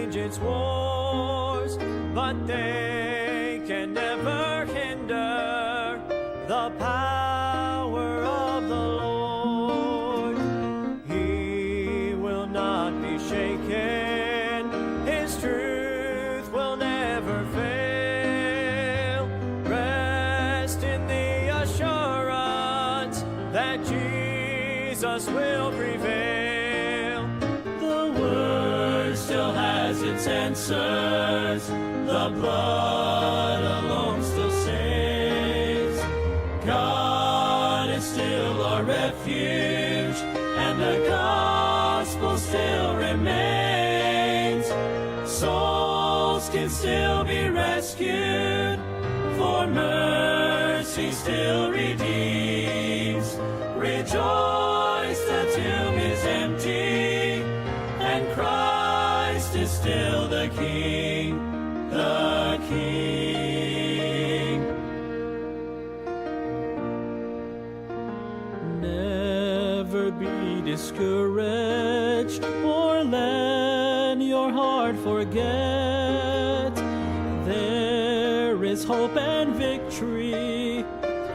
wage its wars, but they can never hinder the power of the Lord. He will not be shaken, his truth will never fail. Rest in the assurance that Jesus will prevail. The word still has its answers, the blood alone still saves. God is still our refuge, and the gospel still remains. Souls can still be rescued, for mercy still redeems. Rejoice, the tomb is empty, and Christ is still the King, the King. Never be discouraged, or let your heart forget. There is hope and victory,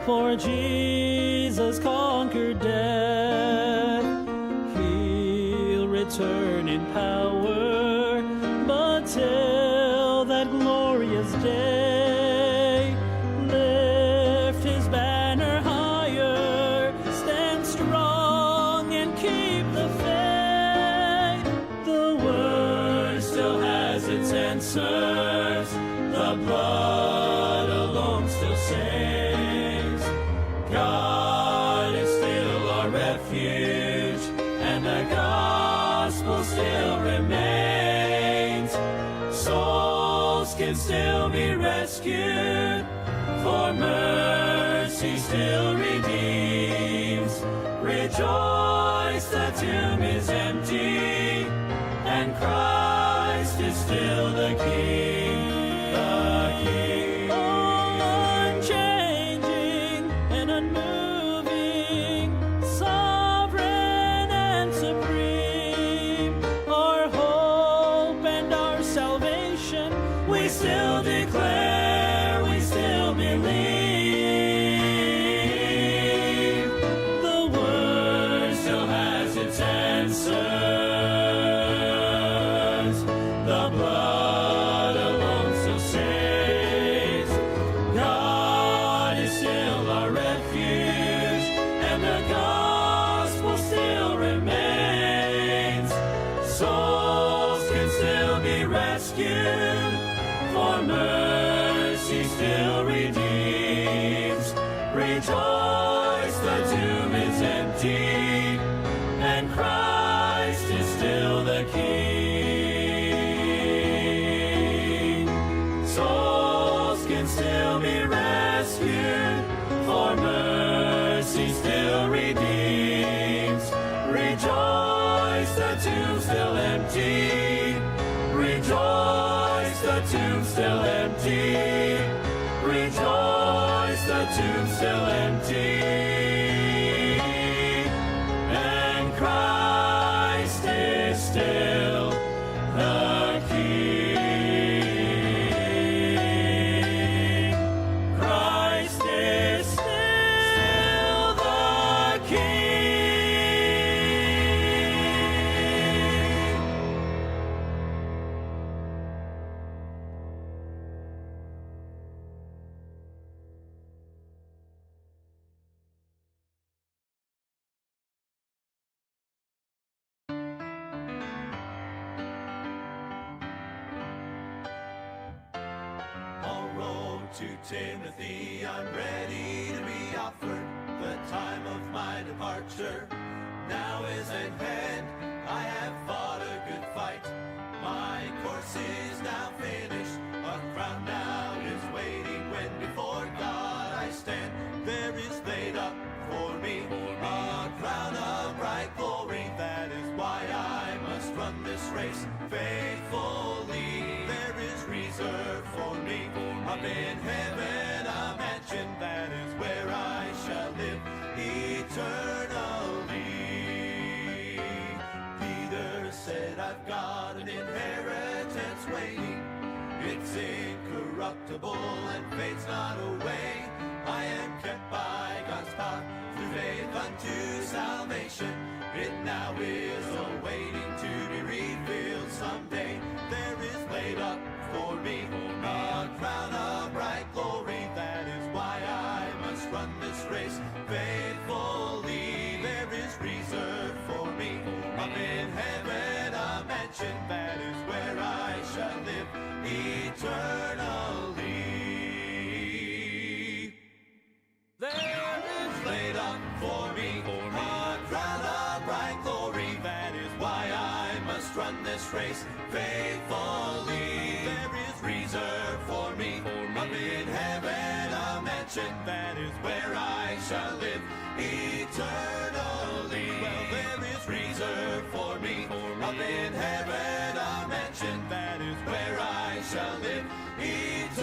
for Jesus conquered death. He'll return in power, but till that glorious day, lift his banner higher, stand strong and keep the faith. The word still has its answers, the blood alone still saves. God is still our refuge, and the gospel still remains. Souls can still be rescued, for mercy still redeems. Rejoice, the tomb is empty, and Christ is still the King, the King. Unchanging and unmoving, sovereign and supreme, our hope and our salvation, we still declare, we still believe. The word still has its answers, the blood alone still saves. God is still our refuge, and the gospel still remains. Souls can still be rescued, for mercy still redeems. Rejoice, the tomb is empty, and Christ is still the King. Souls can still be rescued, for mercy still redeems. Rejoice, the tomb still empty. Rejoice, the tomb still empty. Rejoice, the tomb still empty. And Christ is still the King. Christ is still the King. Paul wrote to Timothy, I'm ready to be offered. The time of my departure now is at hand. I have fought a good fight. My course is now finished. A crown now is waiting when before God I stand. There is laid up for me a crown of bright glory. That is why I must run this race faithfully. There is reserved for me up in heaven a mansion. That is where I shall live eternally. Peter said, I've got an inheritance waiting. It's incorruptible and fades not away. I am kept by God's power through faith unto salvation. It now is awaiting to be revealed someday. There is laid up for me a crown of bright glory. That is why I must run this race faithfully. There is reserved for me up in heaven a mansion. That is where I shall live eternally. There is laid up for me a crown of bright glory. That is why I must run this race faithfully. There is reserved for me up in heaven a mansion. That is where I shall live eternally. Well, there is reserved for me up in heaven a mansion. That is where I shall live eternally.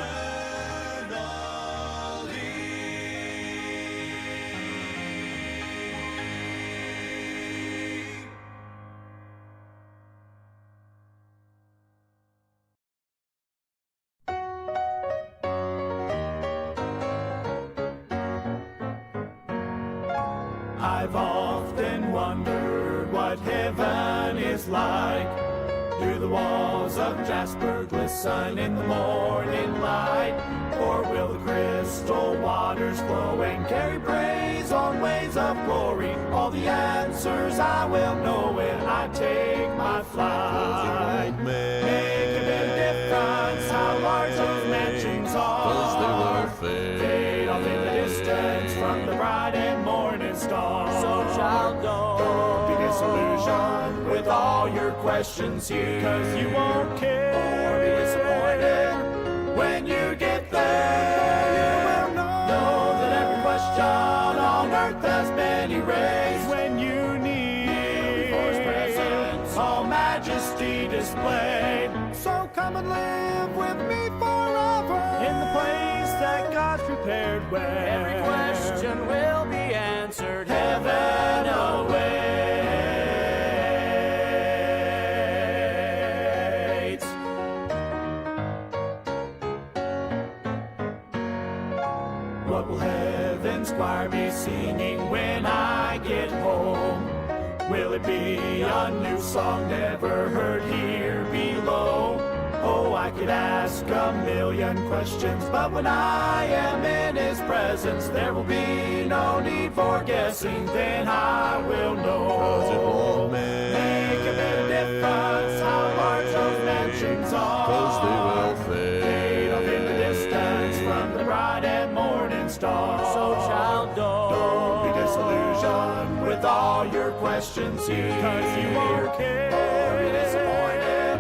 I've often wondered what heaven is like. Do the walls of jasper glisten in the morning light? Or will the crystal waters flow and carry praise on waves of glory? All the answers I will know when I take my flight. Make a bit of difference how large those mansions are. Fade off in the distance from the bright and morning star. So child, don't be disillusioned with all your questions here, 'cause you won't care or be disappointed when you get there. You will know that every question on earth has been erased when you need before His presence all majesty displayed. So come and live with me forever in the place that God's prepared, where Every question will be answered. heaven awaits. What will heaven's choir be singing when I get home? Will it be a new song never heard here below? Oh, I could ask a million questions, but when I am in His presence, there will be no need for guessing. Then I will know. Make a bit of difference how large those mansions are. Fade off in the distance from the bright and morning star. So child, Don't be disillusioned with all your questions here, 'cause you won't care or be disappointed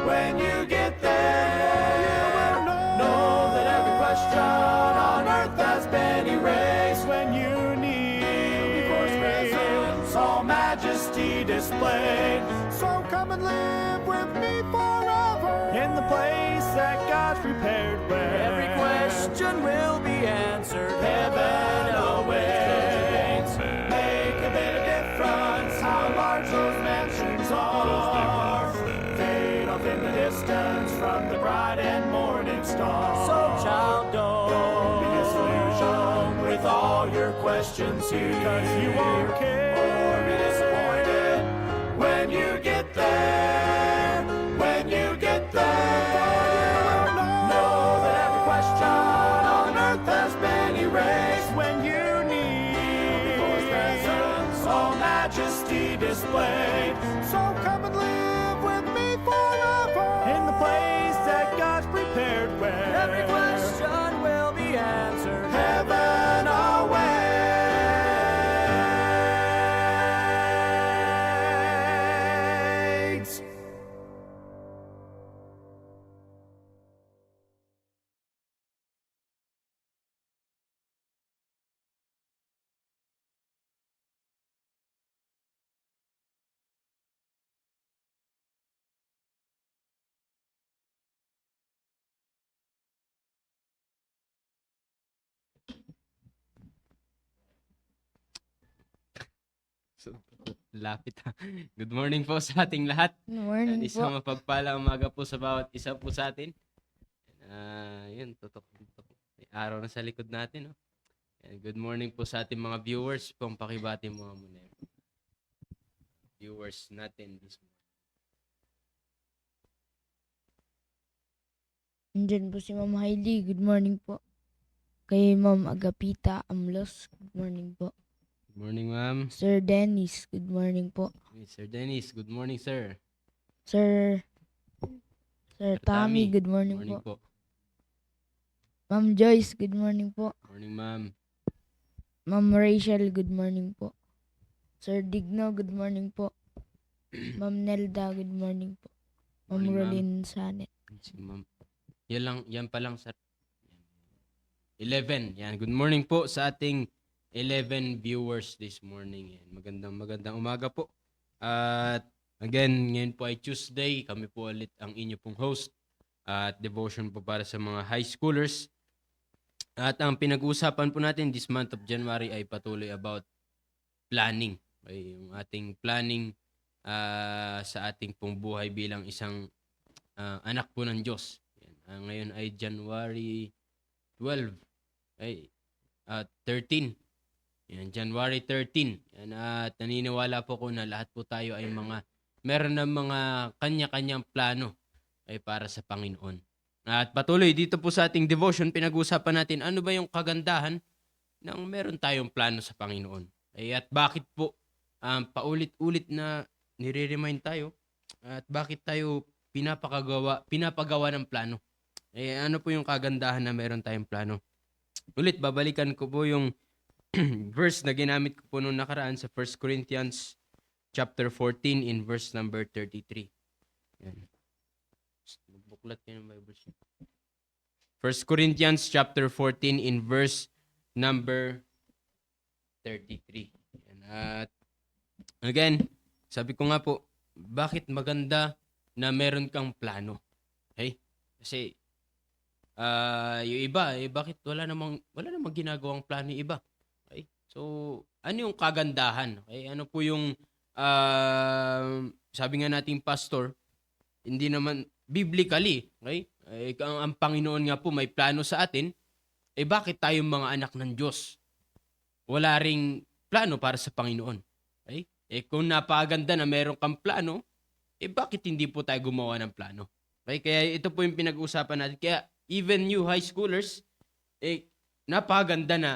when you get there. You will know that every question on earth has been erased when you need before His presence all majesty displayed. So come and live with me forever in the place that God's prepared, where every question will be answered. heaven awaits. Make a bit of difference how large those mansions are. Fade off in the distance from the bright and morning star. So child, don't be disillusioned with all your questions here, 'cause you won't care or be disappointed when you get there. When you get there, know that every question on earth has been erased when you need before His presence all majesty displayed. So come and live with me forever in the place that God's prepared, where every question will be answered. heaven awaits. So Lapit ha. Good morning po sa ating lahat. Good At morning isang po. mapagpalang umaga po sa bawat isa po sa atin. Yun, tutok. May araw na sa likod natin. No? And good morning po sa ating mga viewers. Kung pakibati mo muna yung viewers natin this morning. Nandyan po si Ma'am Hailey. Good morning po. Kay Ma'am Agapita Amlos. Good morning po. Good morning, ma'am. Sir Dennis. Good morning po. Sir Dennis, good morning, sir. Sir Sir Tommy. Tommy, Good morning, Morning po. po. Ma'am Joyce. Good morning po. Morning, ma'am. Ma'am Rachel. Good morning po. Sir Digno. Good morning po. Ma'am Nelda. Good morning po. Ma'am Morning, ma'am. Rolin Sanet. Si ma'am. Yan pa lang, sir. 11. Yan. Good morning po sa ating 11 viewers this morning. Yan. Magandang umaga po. At again, ngayon po ay Tuesday. Kami po ulit ang inyo pong host at devotion po para sa mga high schoolers. At ang pinag-uusapan po natin this month of January ay patuloy about planning. Okay, yung ating planning sa ating pong buhay bilang isang anak po ng Diyos. Yan. Ngayon ay January 12. Ay, 13. Yan, January 13. Yan, at naniniwala po ko na lahat po tayo ay meron ng mga kanya-kanyang plano ay para sa Panginoon. At patuloy dito po sa ating devotion, pinag-uusapan natin ano ba yung kagandahan ng meron tayong plano sa Panginoon. At bakit po paulit-ulit na nire-remind tayo at bakit tayo pinapagawa ng plano. Ano po yung kagandahan na meron tayong plano? Ulit, babalikan ko po yung verse na ginamit ko po nung nakaraan sa 1 Corinthians chapter 14 in verse number 33. Yan. Buklat kayo ng Bible. 1 Corinthians chapter 14 in verse number 33. Yan. At again, sabi ko nga po, bakit maganda na meron kang plano? Okay? Kasi yung iba, bakit wala namang ginagawang plano yung iba? Okay? So, ano yung kagandahan? Okay? Ano po yung sabi nga nating pastor, hindi naman biblically, okay? Ang Panginoon nga po may plano sa atin, bakit tayong mga anak ng Diyos wala ring plano para sa Panginoon? Okay? Kung napaganda na meron kang plano, bakit hindi po tayo gumawa ng plano? Okay? Kaya ito po yung pinag-uusapan natin. Kaya even you high schoolers, napaganda na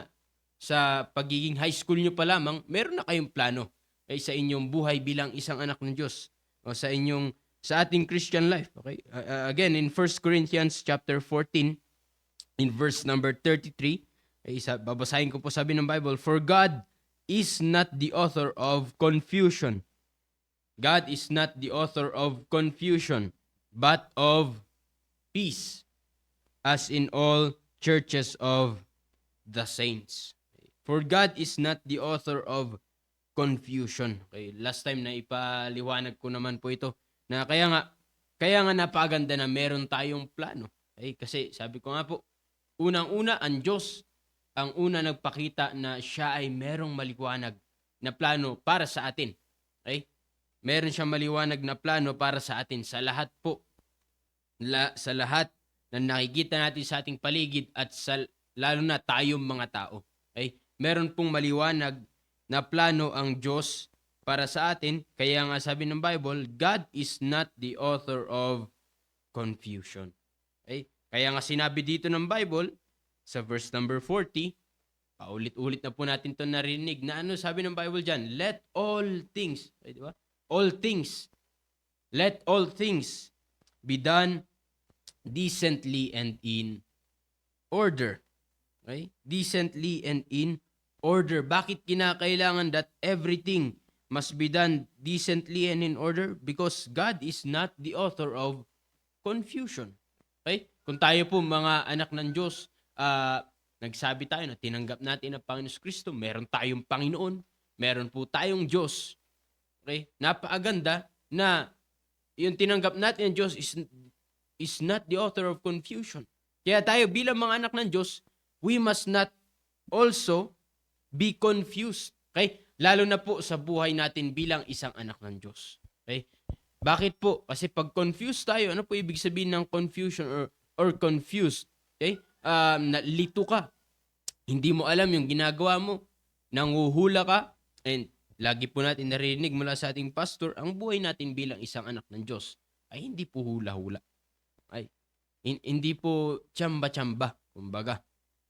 sa pagiging high school nyo pa lamang, meron na kayong plano sa inyong buhay bilang isang anak ng Diyos o sa ating Christian life. Okay? Again, in 1 Corinthians chapter 14, in verse number 33, babasahin ko po, sabi ng Bible, "For God is not the author of confusion." God is not the author of confusion, but of peace, as in all churches of the saints. For God is not the author of confusion. Okay, last time na ipaliwanag ko naman po ito na kaya nga napaganda na meron tayong plano. Okay, kasi sabi ko nga po, unang-una ang Diyos ang una nagpakita na siya ay merong maliwanag na plano para sa atin. Okay? Meron siyang maliwanag na plano para sa atin sa lahat po. Sa lahat na nakikita natin sa ating paligid at lalo na tayong mga tao. Okay? Meron pong maliwanag na plano ang Diyos para sa atin. Kaya nga sabi ng Bible, God is not the author of confusion. Okay? Kaya nga sinabi dito ng Bible, sa verse number 40, paulit-ulit na po natin ito narinig, na ano sabi ng Bible dyan? Let all things, di ba? Let all things be done decently and in order. Okay? Decently and in order. Bakit kinakailangan that everything must be done decently and in order? Because God is not the author of confusion. Okay? Kung tayo po mga anak ng Diyos, nagsabi tayo na tinanggap natin ang Panginoon Kristo, meron tayong Panginoon, meron po tayong Diyos. Okay? Napakaganda na yung tinanggap natin ang Diyos is not the author of confusion. Kaya tayo bilang mga anak ng Diyos, we must not also be confused. Okay? Lalo na po sa buhay natin bilang isang anak ng Diyos. Okay? Bakit po? Kasi pag confused tayo, ano po ibig sabihin ng confusion or confused? Okay? Nalito ka. Hindi mo alam yung ginagawa mo. Nanguhula ka. And lagi po natin narinig mula sa ating pastor, ang buhay natin bilang isang anak ng Diyos ay hindi po hula-hula. Ay, hindi po tsamba-tsamba, kumbaga.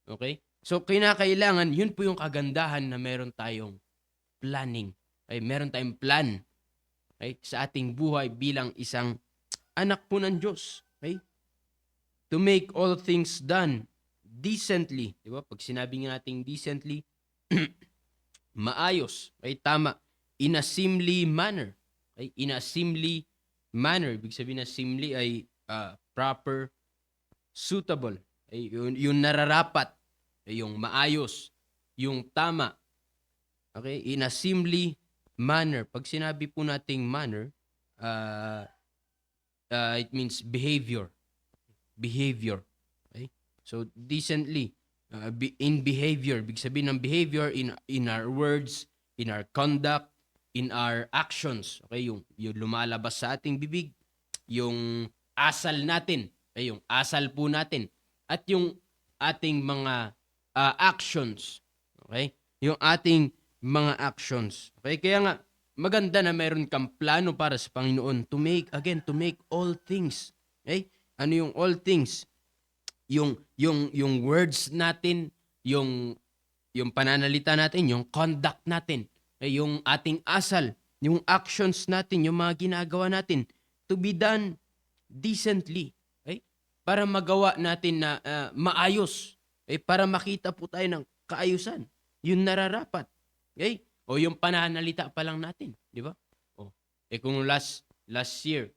Okay? So, kinakailangan, yun po yung kagandahan na meron tayong planning. Okay? Meron tayong plan, okay? Sa ating buhay bilang isang anak po ng Diyos. Okay? To make all things done decently. Di ba? Pag sinabi nga natin decently, maayos. Okay? Tama. In a seemly manner. Okay? In a seemly manner. Ibig sabihin na seemly ay proper, suitable. Okay? Yung nararapat. Okay? Yung maayos. Yung tama. Okay? In a seemly manner. Pag sinabi po nating manner, it means behavior. Behavior. Okay? So, decently. In behavior. Big sabihin ng behavior in our words, in our conduct, in our actions. Okay? Yung lumalabas sa ating bibig, yung asal natin. Okay? Yung asal po natin. At yung ating mga actions. Okay? Yung ating mga actions. Okay? Kaya nga, maganda na mayroon kang plano para sa Panginoon to make all things. Okay? Ano yung all things? Yung words natin, yung pananalita natin, yung conduct natin, yung ating asal, yung actions natin, yung mga ginagawa natin to be done decently. Okay? Para magawa natin na maayos. Okay? Para makita po tayo ng kaayusan. Yung nararapat. Okay? O yung pananalita pa lang natin, di ba? O, kung last year,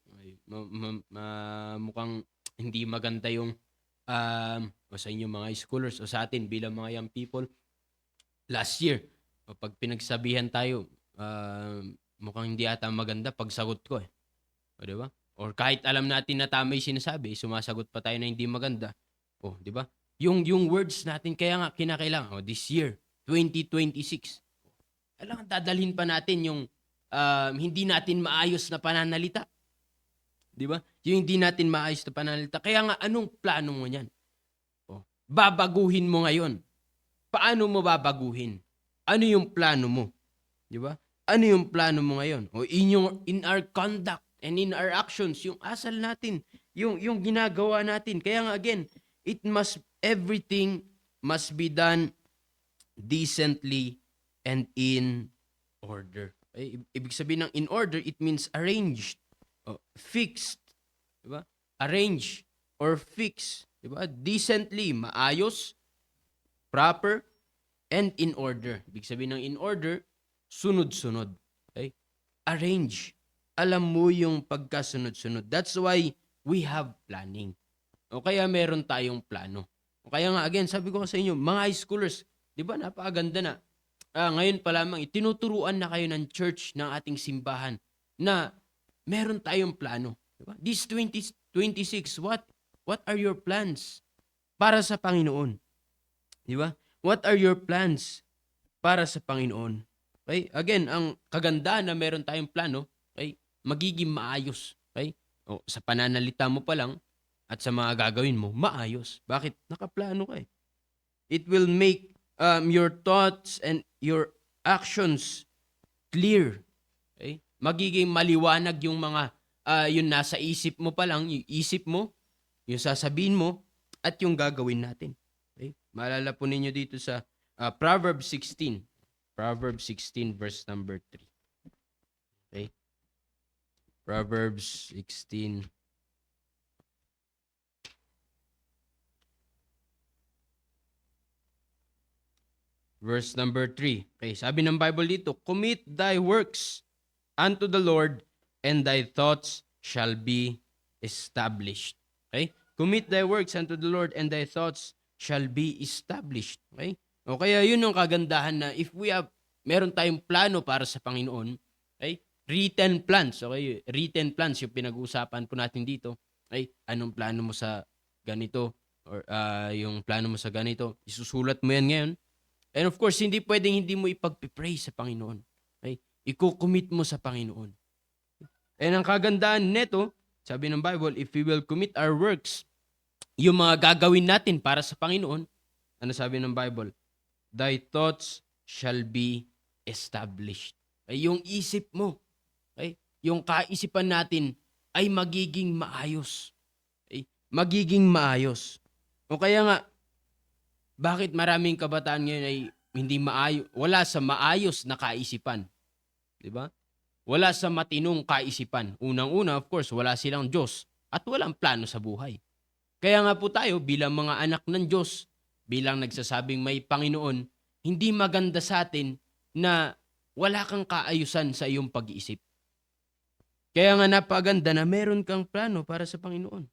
mukhang hindi maganda yung o sa inyo mga schoolers o sa atin bilang mga young people, last year, pag pinagsabihan tayo, mukhang hindi ata maganda pagsagot ko eh. O, di ba? Or kahit alam natin na tama yung sinasabi, sumasagot pa tayo na hindi maganda. O, di ba? Yung words natin, kaya nga kinakailangan, this year, 2026, kailangan dadalhin pa natin yung hindi natin maayos na pananalita. Di ba? Yung hindi natin maayos na pananalita. Kaya nga, anong plano mo niyan? Babaguhin mo ngayon. Paano mo babaguhin? Ano yung plano mo? Di ba? Ano yung plano mo ngayon? O in our conduct and in our actions, yung asal natin, yung ginagawa natin. Kaya nga again, everything must be done decently and in order. Ibig sabihin ng in order, it means arranged, fixed, diba? Arrange or fix, diba? Decently, maayos, proper, and in order. Ibig sabihin ng in order, sunod-sunod. Okay? Arrange. Alam mo yung pagkasunod-sunod. That's why we have planning. O kaya meron tayong plano. O kaya nga again, sabi ko sa inyo, mga high schoolers, di ba napakaganda na. Ngayon pa lamang, tinuturuan na kayo ng church ng ating simbahan na meron tayong plano. Diba? This 2026, what are your plans para sa Panginoon? Di ba? What are your plans para sa Panginoon? Okay? Again, ang kagandahan na meron tayong plano, okay? Magiging maayos. Okay? O, sa pananalita mo pa lang at sa mga gagawin mo, maayos. Bakit? Nakaplano ka eh. It will make your thoughts and your actions clear. Okay? Magiging maliwanag yung mga yung nasa isip mo pa lang, yung isip mo, yung sasabihin mo, at yung gagawin natin. Okay? Maalala po ninyo dito sa Proverbs 16. Proverbs 16 verse number 3. Okay? Proverbs 16 verse number 3. Okay, sabi ng Bible dito, commit thy works unto the Lord, and thy thoughts shall be established. Okay? Commit thy works unto the Lord, and thy thoughts shall be established. Okay? O kaya yun yung kagandahan na if meron tayong plano para sa Panginoon, okay? Written plans, okay? Written plans yung pinag-uusapan po natin dito. Okay? Anong plano mo sa ganito? Or yung plano mo sa ganito? Isusulat mo yan ngayon. And of course, hindi pwedeng hindi mo ipagpipray sa Panginoon. Okay? Iko-commit mo sa Panginoon. And ang kagandahan nito, sabi ng Bible, if we will commit our works, yung mga gagawin natin para sa Panginoon, ano sabi ng Bible? Thy thoughts shall be established. Ay, yung isip mo, ay, yung kaisipan natin ay magiging maayos. Ay, magiging maayos. O kaya nga, bakit maraming kabataan ngayon ay hindi maayos, wala sa maayos na kaisipan? 'Di ba? Wala sa matinong kaisipan. Unang-una, of course, wala silang Diyos at walang plano sa buhay. Kaya nga po tayo bilang mga anak ng Diyos, bilang nagsasabing may Panginoon, hindi maganda sa atin na wala kang kaayusan sa iyong pag-iisip. Kaya nga napaganda na meron kang plano para sa Panginoon.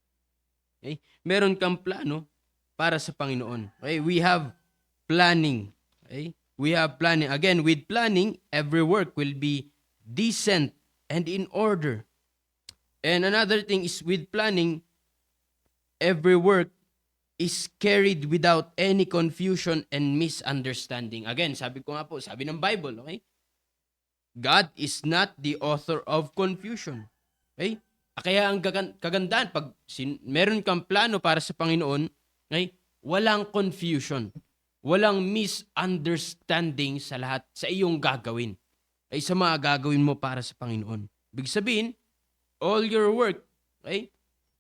Okay? Meron kang plano para sa Panginoon. Okay? We have planning. Okay? We have planning. Again, with planning, every work will be decent and in order. And another thing is with planning, every work is carried without any confusion and misunderstanding. Again, sabi ko nga po, sabi ng Bible, okay? God is not the author of confusion. Okay? Kaya ang kagandahan, pag meron kang plano para sa Panginoon, okay? Walang confusion. Walang misunderstanding sa lahat, sa iyong gagawin. Ay sa mga gagawin mo para sa Panginoon. Ibig sabihin, all your work, okay?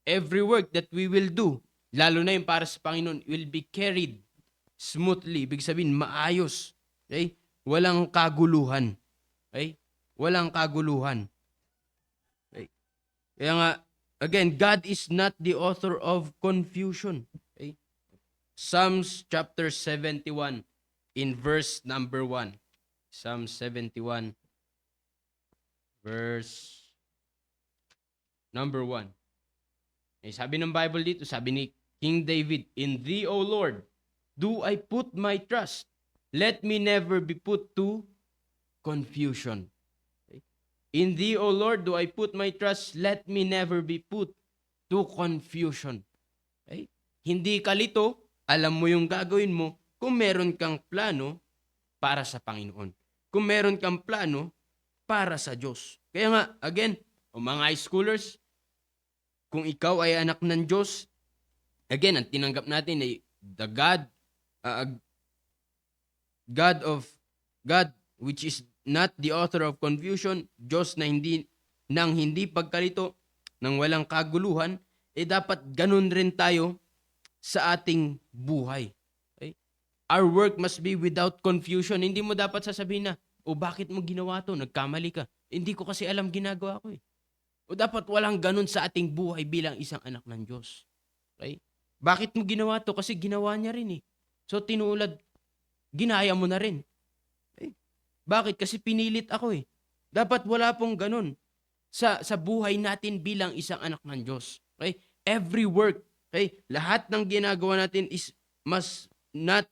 Every work that we will do, lalo na yung para sa Panginoon, will be carried smoothly. Ibig sabihin, maayos. Okay? Walang kaguluhan. Okay? Walang kaguluhan. Okay? Kaya nga, again, God is not the author of confusion. Okay? Psalms chapter 71 in verse number 1. Psalm 71 verse number 1. Eh, sabi ng Bible dito, sabi ni King David, in Thee, O Lord, do I put my trust. Let me never be put to confusion. Okay? In Thee, O Lord, do I put my trust. Let me never be put to confusion. Okay? Hindi ka lito, alam mo yung gagawin mo kung meron kang plano para sa Panginoon. Kung meron kang plano para sa Diyos. Kaya nga, again, mga high schoolers, kung ikaw ay anak ng Diyos, again, ang tinanggap natin ay the God which is not the author of confusion, Diyos na hindi pagkalito, nang walang kaguluhan, dapat ganun rin tayo sa ating buhay. Okay? Our work must be without confusion. Hindi mo dapat sasabihin na, bakit mo ginawa to? Nagkamali ka. Hindi ko kasi alam ginagawa ko eh. O dapat walang ganun sa ating buhay bilang isang anak ng Diyos. Okay? Bakit mo ginawa to? Kasi ginawa niya rin eh. So tinulad, ginaya mo na rin. Okay? Bakit? Kasi pinilit ako eh. Dapat wala pong ganun sa buhay natin bilang isang anak ng Diyos. Okay? Every work, okay? Lahat ng ginagawa natin must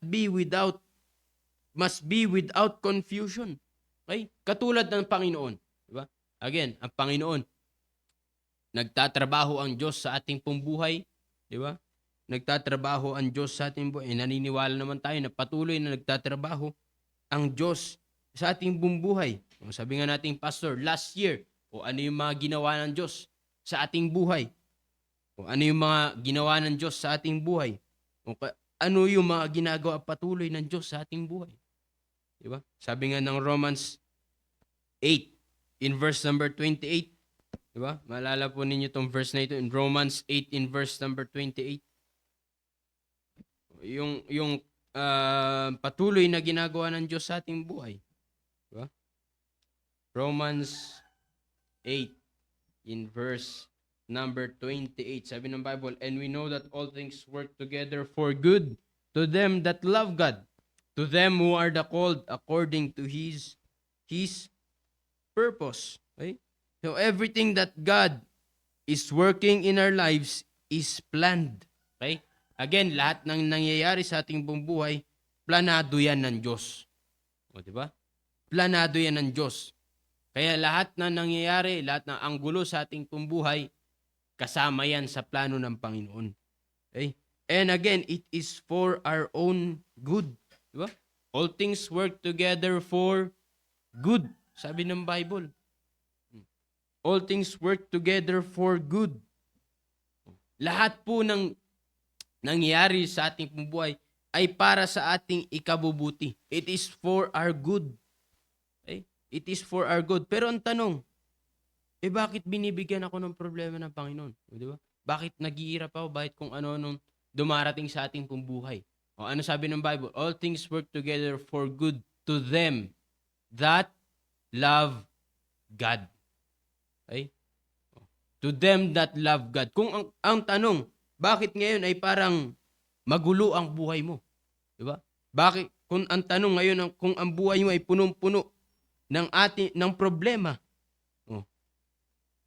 be without confusion. Okay? Katulad ng Panginoon. Diba? Again, ang Panginoon, nagtatrabaho ang Diyos sa ating pong buhay. Diba? Nagtatrabaho ang Diyos sa ating buhay. Naniniwala naman tayo na patuloy na nagtatrabaho ang Diyos sa ating buong buhay. Sabi nga nating pastor, last year, ano yung mga ginawa ng Diyos sa ating buhay? Ano yung mga ginawa ng Diyos sa ating buhay? Ano yung mga ginagawa patuloy ng Diyos sa ating buhay? Diba? Sabi nga ng Romans 8 in verse number 28. Diba? Maalala po ninyo itong verse na ito in Romans 8 in verse number 28. Yung patuloy na ginagawa ng Diyos sa ating buhay. Diba? Romans 8 in verse number 28. Sabi ng Bible, and we know that all things work together for good to them that love God, to them who are the called according to His purpose. Okay? So everything that God is working in our lives is planned. Okay? Again, lahat ng nangyayari sa ating buong buhay, planado yan ng Diyos. O, diba? Planado yan ng Diyos. Kaya lahat na nangyayari, lahat ng anggulo sa ating buong buhay, kasama yan sa plano ng Panginoon. Okay? And again, it is for our own good. Diba? All things work together for good. Sabi ng Bible. All things work together for good. Lahat po ng nangyayari sa ating buhay ay para sa ating ikabubuti. It is for our good. Okay? It is for our good. Pero ang tanong, bakit binibigyan ako ng problema ng Panginoon? Di ba? Bakit nag-iirap ako? Bakit kung ano-anong dumarating sa ating buhay? O ano sabi ng Bible? All things work together for good to them that love God. Okay? To them that love God. Kung ang tanong, bakit ngayon ay parang magulo ang buhay mo? Di ba? Bakit kung ang tanong ngayon kung ang buhay mo ay punong-puno ng problema?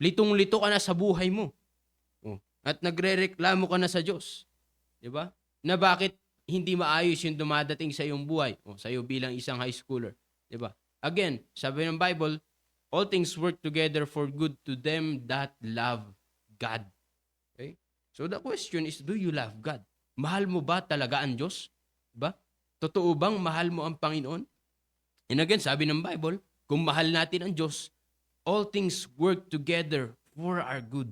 Litong-lito ka na sa buhay mo. At nagrereklamo ka na sa Diyos. Di ba? Na bakit hindi maayos yung dumadating sa iyong buhay sa iyo bilang isang high schooler. Di ba? Again, sabi ng Bible, all things work together for good to them that love God. Okay? So the question is, do you love God? Mahal mo ba talaga ang Diyos? Ba? Totoo bang mahal mo ang Panginoon? And again, sabi ng Bible, kung mahal natin ang Diyos, all things work together for our good.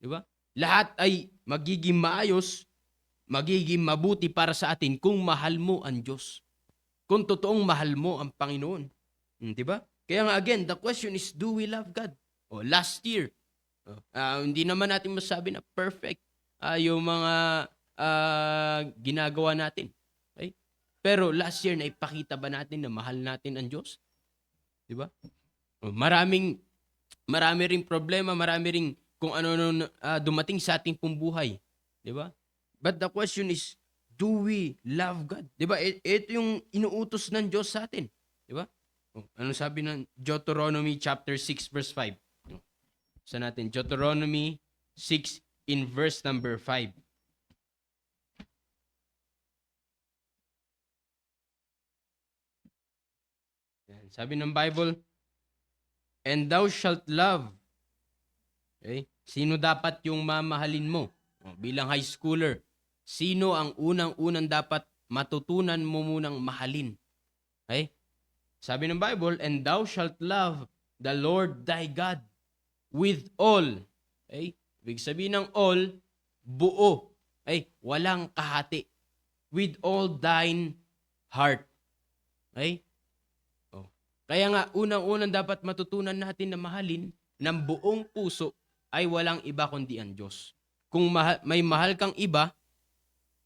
Di ba? Lahat ay magiging maayos, magiging mabuti para sa atin kung mahal mo ang Diyos. Kung totoong mahal mo ang Panginoon. Di ba? Kaya nga again, the question is, do we love God? Last year, hindi naman natin masabi na perfect yung mga ginagawa natin. Okay? Pero last year, naipakita ba natin na mahal natin ang Diyos? Di ba? Marami ring problema, marami ring kung ano dumating sa ating buhay. Di ba? But the question is, do we love God? Di ba? Ito yung inuutos ng Diyos sa atin. Di ba? Ano sabi ng Deuteronomy chapter 6 verse 5? Sa natin, Deuteronomy 6 in verse number 5. Sabi ng Bible, and thou shalt love. Okay? Sino dapat yung mamahalin mo? Bilang high schooler, sino ang unang-unang dapat matutunan mo munang mahalin? Okay? Sabi ng Bible, and thou shalt love the Lord thy God with all. Okay? Ibig sabihin ng all, buo. Okay? Walang kahati. With all thine heart. Okay? Kaya nga, unang-unang dapat matutunan natin na mahalin ng buong puso ay walang iba kundi ang Diyos. Kung may mahal kang iba,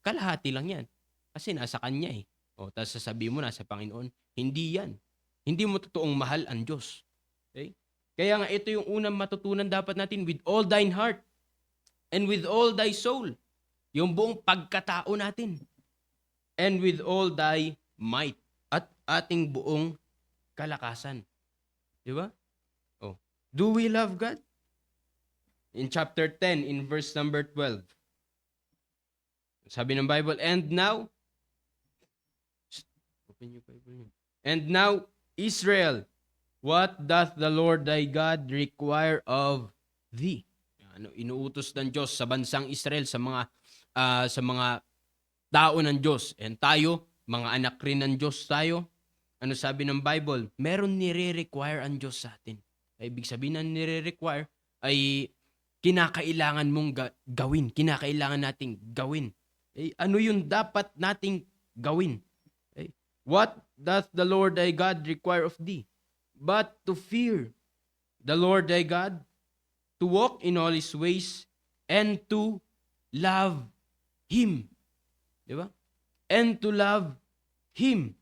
kalahati lang yan. Kasi nasa Kanya eh. Tapos sasabihin mo nasa Panginoon, hindi yan. Hindi mo totoong mahal ang Diyos. Okay? Kaya nga, ito yung unang matutunan dapat natin with all thine heart and with all thy soul. Yung buong pagkatao natin. And with all thy might. At ating buong kalakasan. Di ba? Do we love God? In chapter 10, in verse number 12. Sabi ng Bible, and now, open your Bible. And now, Israel, what doth the Lord thy God require of thee? Inuutos ng Diyos sa bansang Israel, sa mga tao ng Diyos. And tayo, mga anak rin ng Diyos tayo. Ano sabi ng Bible? Meron nire-require ang Diyos sa atin. Ibig sabihin ng nire-require ay kinakailangan mong gawin. Kinakailangan nating gawin. Ano yung dapat nating gawin? What doth the Lord thy God require of thee? But to fear the Lord thy God, to walk in all his ways, and to love him. Diba? And to love him.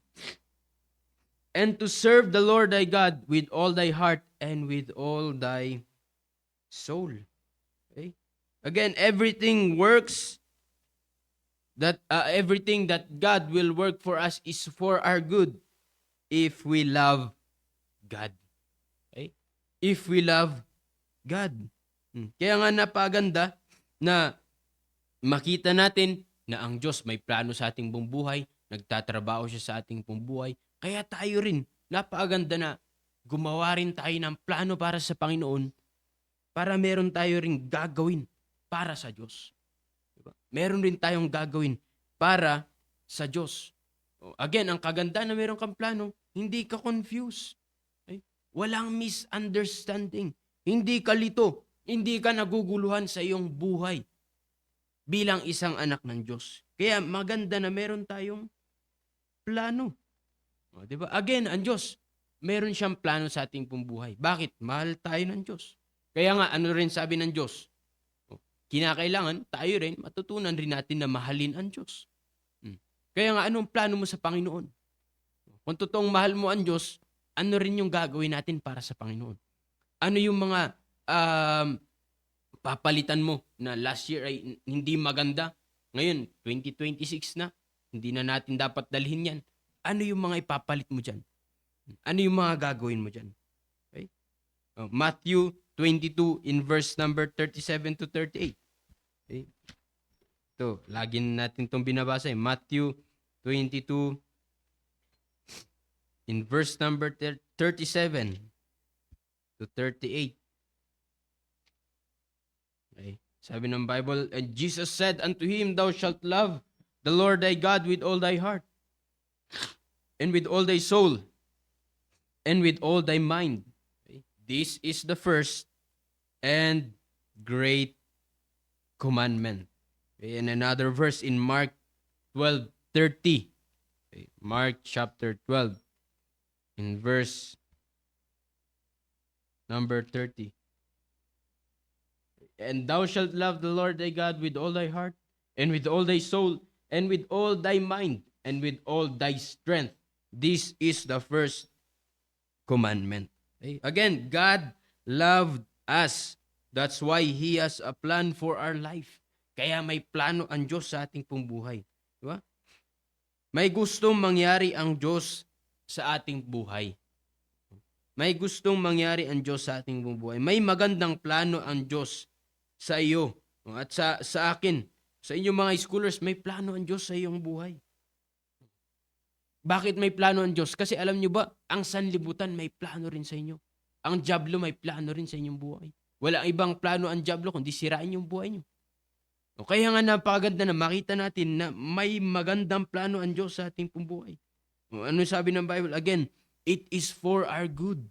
And to serve the Lord thy God with all thy heart and with all thy soul. Okay? Again, everything that God will work for us is for our good if we love God. Okay? If we love God. Kaya nga napaganda na makita natin na ang Diyos may plano sa ating buhay, nagtatrabaho siya sa ating buhay. Kaya tayo rin, napakaganda na gumawa rin tayo ng plano para sa Panginoon para meron tayo rin gagawin para sa Diyos. Diba? Meron rin tayong gagawin para sa Diyos. Again, ang kaganda na meron kang plano, hindi ka confused. Okay? Walang misunderstanding. Hindi ka lito. Hindi ka naguguluhan sa iyong buhay bilang isang anak ng Diyos. Kaya maganda na meron tayong plano. Di ba? Again, ang Diyos, meron siyang plano sa ating buhay. Bakit? Mahal tayo ng Diyos. Kaya nga, ano rin sabi ng Diyos? Kinakailangan, tayo rin, matutunan rin natin na mahalin ang Diyos. Kaya nga, anong plano mo sa Panginoon? Kung totoong mahal mo ang Diyos, ano rin yung gagawin natin para sa Panginoon? Ano yung mga papalitan mo na last year ay hindi maganda? Ngayon, 2026 na, hindi na natin dapat dalhin yan. Ano yung mga ipapalit mo dyan? Ano yung mga gagawin mo dyan? Okay? Matthew 22 in verse number 37 to 38. Okay? Ito, lagi natin itong binabasa. Matthew 22 in verse number 37 to 38. Okay. Sabi ng Bible, and Jesus said unto him, Thou shalt love the Lord thy God with all thy heart, and with all thy soul, and with all thy mind. Okay. This is the first and great commandment. Okay. And another verse in Mark 12:30. Okay. Mark chapter 12 in verse number 30. And thou shalt love the Lord thy God with all thy heart, and with all thy soul, and with all thy mind, and with all thy strength. This is the first commandment. Okay? Again, God loved us. That's why He has a plan for our life. Kaya may plano ang Diyos sa ating pong buhay. Di ba? May gustong mangyari ang Diyos sa ating buhay. May gustong mangyari ang Diyos sa ating buhay. May magandang plano ang Diyos sa iyo at sa akin. Sa inyong mga scholars, may plano ang Diyos sa iyong buhay. Bakit may plano ang Diyos? Kasi alam niyo ba, ang sanlibutan may plano rin sa inyo. Ang dyablo may plano rin sa inyong buhay. Wala ibang plano ang dyablo kundi sirain yung buhay niyo. O kaya nga napakaganda na makita natin na may magandang plano ang Diyos sa ating buhay. O ano sabi ng Bible? Again, it is for our good.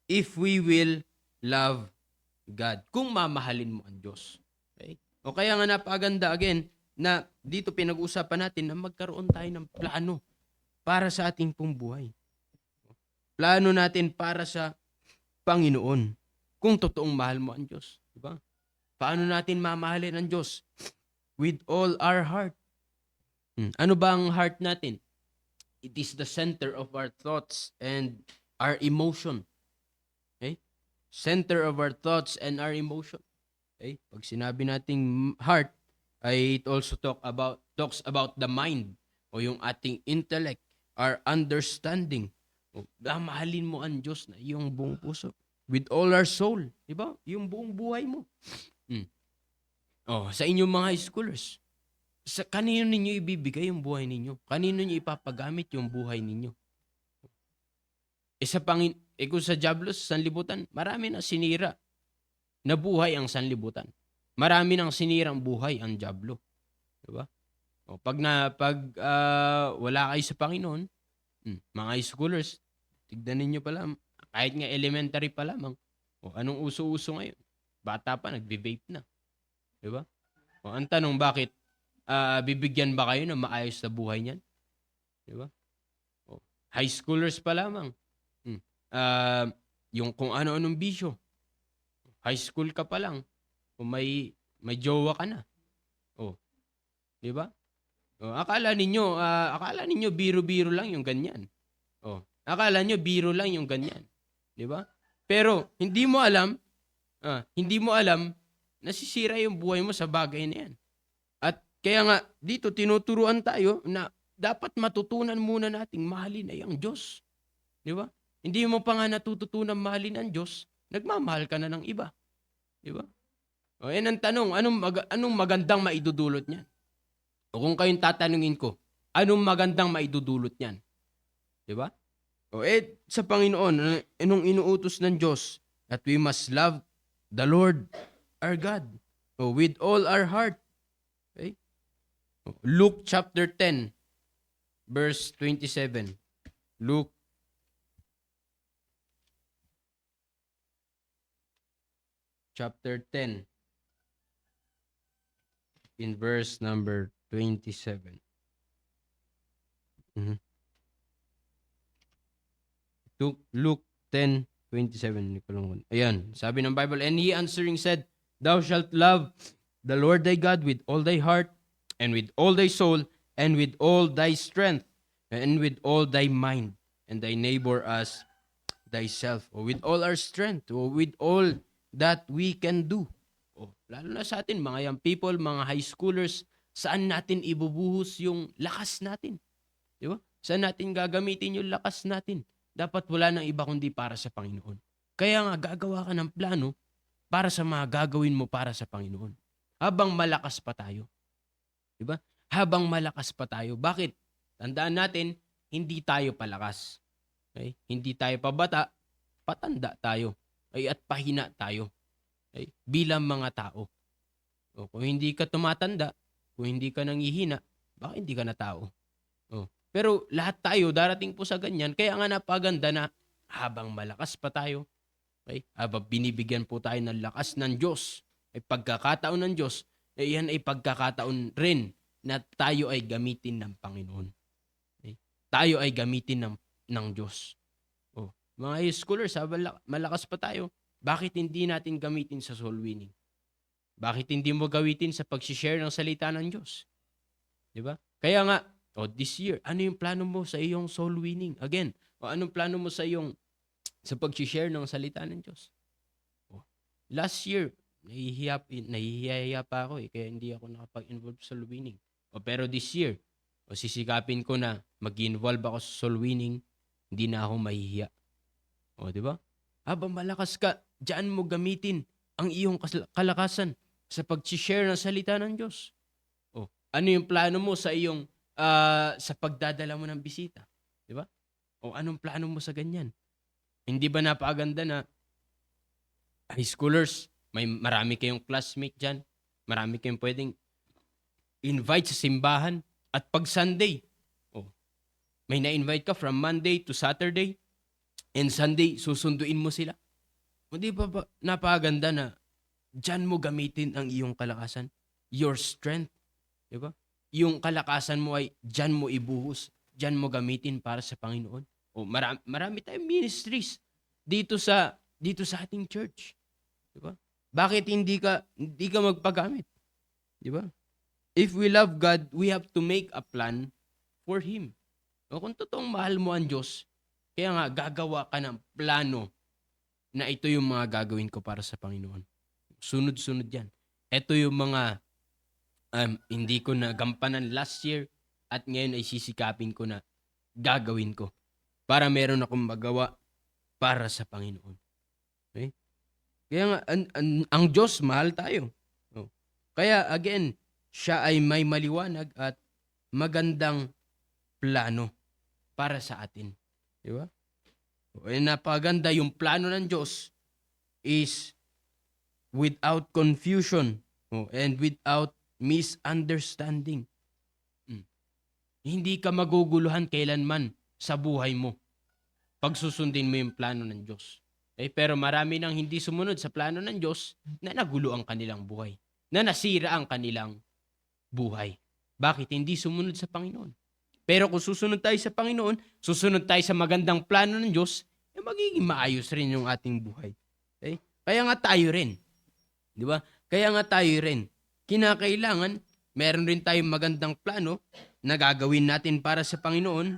If we will love God. Kung mamahalin mo ang Diyos. Okay? O kaya nga napakaganda again na dito pinag-uusapan natin na magkaroon tayo ng plano para sa ating pong buhay. Plano natin para sa Panginoon. Kung totoong mahal mo ang Diyos. Diba? Paano natin mamahalin ang Diyos? With all our heart. Ano ba ang heart natin? It is the center of our thoughts and our emotion. Okay? Center of our thoughts and our emotion. Okay? Pag sinabi nating heart, ay it also talks about the mind o yung ating intellect, our understanding. Mahalin mo ang Diyos na yung buong puso. With all our soul. Diba? Yung buong buhay mo. Sa inyong mga scholars, sa kanino ninyo ibibigay yung buhay ninyo? Kanino ninyo ipapagamit yung buhay ninyo? Kung sa Diablos, sanlibutan, marami na sinira na buhay ang sanlibutan. Marami nang sinirang buhay ang Diablo. Diba? Pag wala kayo sa Panginoon, mga scholars, tignan ninyo pa lang, kahit nga elementary pa lamang, anong uso-uso ngayon? Bata pa, nagbe-vape na. Diba? Ang tanong, bakit bibigyan ba kayo ng maayos na buhay niyan? Diba? High schoolers pa lamang. Yung kung ano-anong bisyo. High school ka pa lang. Kung may jowa ka na. Di ba? Akala ninyo biro-biro lang yung ganyan. Akala nyo biro lang yung ganyan. Di ba? Pero hindi mo alam nasisira yung buhay mo sa bagay na yan. At kaya nga dito tinuturuan tayo na dapat matutunan muna nating mahalin ay ang Diyos. Di ba? Hindi mo pa nga natututunan mahalin ang Diyos, nagmamahal ka na ng iba. Di ba? Yan ang tanong, anong magandang maidudulot niyan? O kung kayong tatanungin ko, anong magandang maidudulot niyan? Di ba? Sa Panginoon, anong inuutos ng Diyos? That we must love the Lord our God with all our heart. Okay? Luke chapter 10 verse 27. Luke chapter 10 in verse number 27. Mhm. Luke 10:27. Hindi ko lang. Ayan, sabi ng Bible, and he answering said, Thou shalt love the Lord thy God with all thy heart, and with all thy soul, and with all thy strength, and with all thy mind, and thy neighbor as thyself, or with all our strength, or with all that we can do. O, lalo na sa atin, mga young people, mga high schoolers, saan natin ibubuhos yung lakas natin? Di ba? Saan natin gagamitin yung lakas natin? Dapat wala nang iba kundi para sa Panginoon. Kaya nga, gagawa ka ng plano para sa mga gagawin mo para sa Panginoon. Habang malakas pa tayo. Di ba? Habang malakas pa tayo. Bakit? Tandaan natin, hindi tayo palakas. Okay? Hindi tayo pabata, patanda tayo. Okay? At pahina tayo. Okay? Bilang mga tao. O, kung hindi ka tumatanda, kung hindi ka nangihina, baka hindi ka na tao. O. Pero lahat tayo darating po sa ganyan. Kaya nga napaganda na habang malakas pa tayo, okay? Habang binibigyan po tayo ng lakas ng Diyos, ay pagkakataon ng Diyos, ay yan ay pagkakataon rin na tayo ay gamitin ng Panginoon. Okay? Tayo ay gamitin ng Diyos. Oh, mga high schoolers, malakas pa tayo. Bakit hindi natin gamitin sa soul winning? Bakit hindi mo gamitin sa pag-share ng salita ng Diyos? Di ba? Kaya nga, this year, ano yung plano mo sa iyong soul winning? Again, anong plano mo sa pag-share ng salita ng Diyos? Last year, nahihiya pa ako kaya hindi ako nakapag-involve sa soul winning. Pero this year, sisikapin ko na mag-involve ako sa soul winning, hindi na ako mahihiya. Di ba? Habang malakas ka, diyan mo gamitin ang iyong kalakasan sa pag-share ng salita ng Diyos. Ano yung plano mo sa iyong sa pagdadala mo ng bisita? Di ba? Anong plano mo sa ganyan? Hindi ba napakaganda na high schoolers, marami kayong classmate dyan, marami kayong pwedeng invite sa simbahan, at pag Sunday, may na-invite ka from Monday to Saturday, and Sunday, susunduin mo sila. Hindi ba napakaganda na dyan mo gamitin ang iyong kalakasan, your strength, di ba? Yung kalakasan mo ay dyan mo ibuhos, dyan mo gamitin para sa Panginoon. Marami tayong ministries dito sa ating church. Di ba? Bakit hindi ka magpagamit? Di ba? If we love God, we have to make a plan for Him. Kung totoong mahal mo ang Diyos, kaya nga gagawa ka ng plano na ito yung mga gagawin ko para sa Panginoon. Sunod-sunod yan. Ito yung mga hindi ko na gampanan last year at ngayon ay sisikapin ko na gagawin ko para meron akong magawa para sa Panginoon. Okay? Kaya nga, ang Diyos, mahal tayo. Kaya again, siya ay may maliwanag at magandang plano para sa atin. Di ba? Napaganda yung plano ng Diyos is without confusion and without misunderstanding. Hindi ka maguguluhan kailanman sa buhay mo pag susundin mo yung plano ng Diyos. Pero marami nang hindi sumunod sa plano ng Diyos na nagulo ang kanilang buhay, na nasira ang kanilang buhay. Bakit? Hindi sumunod sa Panginoon. Pero kung susunod tayo sa Panginoon, susunod tayo sa magandang plano ng Diyos, magiging maayos rin yung ating buhay. Okay? Kaya nga tayo rin. Di ba? Kaya nga tayo rin. Kinakailangan, meron rin tayong magandang plano na gagawin natin para sa Panginoon.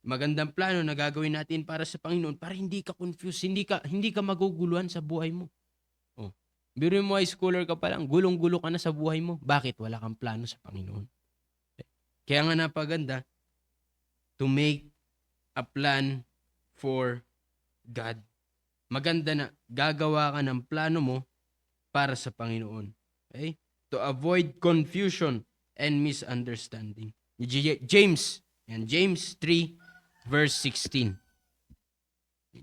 Magandang plano na gagawin natin para sa Panginoon para hindi ka confused, hindi ka maguguluhan sa buhay mo. Biro mo, high schooler ka pa lang, gulong-gulo ka na sa buhay mo. Bakit? Wala kang plano sa Panginoon. Kaya nga napaganda to make a plan for God. Maganda na gagawa ka ng plano mo para sa Panginoon. Okay? To avoid confusion and misunderstanding. James 3 verse 16.